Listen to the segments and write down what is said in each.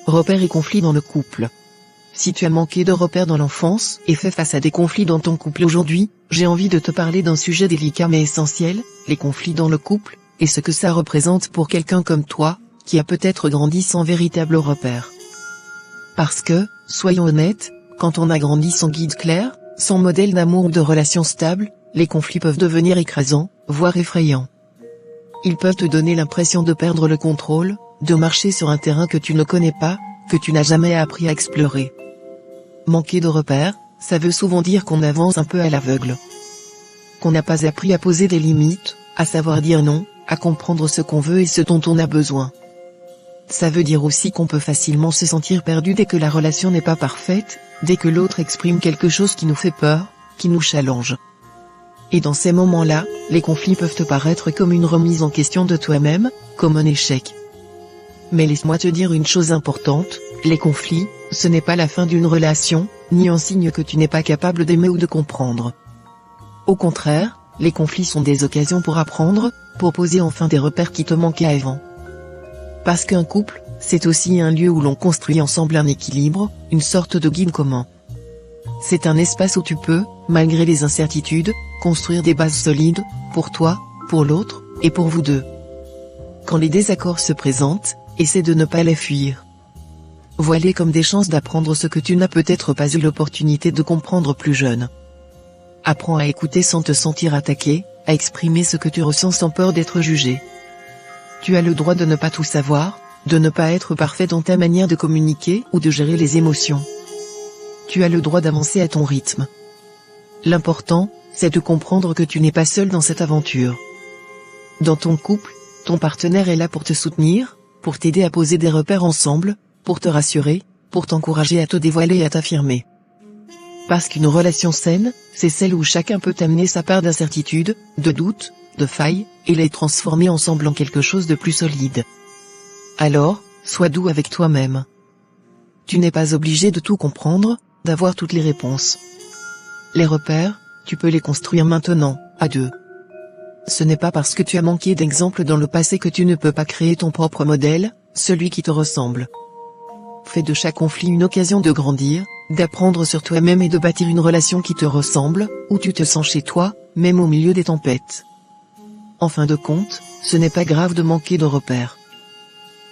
Repères et conflits dans le couple. Si tu as manqué de repères dans l'enfance et fait face à des conflits dans ton couple aujourd'hui, j'ai envie de te parler d'un sujet délicat mais essentiel, les conflits dans le couple, et ce que ça représente pour quelqu'un comme toi, qui a peut-être grandi sans véritable repère. Parce que, soyons honnêtes, quand on a grandi sans guide clair, sans modèle d'amour ou de relation stable, les conflits peuvent devenir écrasants, voire effrayants. Ils peuvent te donner l'impression de perdre le contrôle, de marcher sur un terrain que tu ne connais pas, que tu n'as jamais appris à explorer. Manquer de repères, ça veut souvent dire qu'on avance un peu à l'aveugle. Qu'on n'a pas appris à poser des limites, à savoir dire non, à comprendre ce qu'on veut et ce dont on a besoin. Ça veut dire aussi qu'on peut facilement se sentir perdu dès que la relation n'est pas parfaite, dès que l'autre exprime quelque chose qui nous fait peur, qui nous challenge. Et dans ces moments-là, les conflits peuvent te paraître comme une remise en question de toi-même, comme un échec. Mais laisse-moi te dire une chose importante, les conflits, ce n'est pas la fin d'une relation, ni un signe que tu n'es pas capable d'aimer ou de comprendre. Au contraire, les conflits sont des occasions pour apprendre, pour poser enfin des repères qui te manquaient avant. Parce qu'un couple, c'est aussi un lieu où l'on construit ensemble un équilibre, une sorte de guide commun. C'est un espace où tu peux, malgré les incertitudes, construire des bases solides, pour toi, pour l'autre, et pour vous deux. Quand les désaccords se présentent, essaie de ne pas les fuir. Vois-les comme des chances d'apprendre ce que tu n'as peut-être pas eu l'opportunité de comprendre plus jeune. Apprends à écouter sans te sentir attaqué, à exprimer ce que tu ressens sans peur d'être jugé. Tu as le droit de ne pas tout savoir, de ne pas être parfait dans ta manière de communiquer ou de gérer les émotions. Tu as le droit d'avancer à ton rythme. L'important, c'est de comprendre que tu n'es pas seul dans cette aventure. Dans ton couple, ton partenaire est là pour te soutenir, pour t'aider à poser des repères ensemble, pour te rassurer, pour t'encourager à te dévoiler et à t'affirmer. Parce qu'une relation saine, c'est celle où chacun peut amener sa part d'incertitude, de doute, de failles, et les transformer ensemble en quelque chose de plus solide. Alors, sois doux avec toi-même. Tu n'es pas obligé de tout comprendre, d'avoir toutes les réponses. Les repères, tu peux les construire maintenant, à deux. Ce n'est pas parce que tu as manqué d'exemples dans le passé que tu ne peux pas créer ton propre modèle, celui qui te ressemble. Fais de chaque conflit une occasion de grandir, d'apprendre sur toi-même et de bâtir une relation qui te ressemble, où tu te sens chez toi, même au milieu des tempêtes. En fin de compte, ce n'est pas grave de manquer de repères.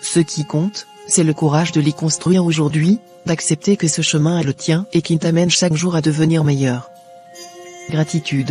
Ce qui compte, c'est le courage de les construire aujourd'hui, d'accepter que ce chemin est le tien et qu'il t'amène chaque jour à devenir meilleur. Gratitude.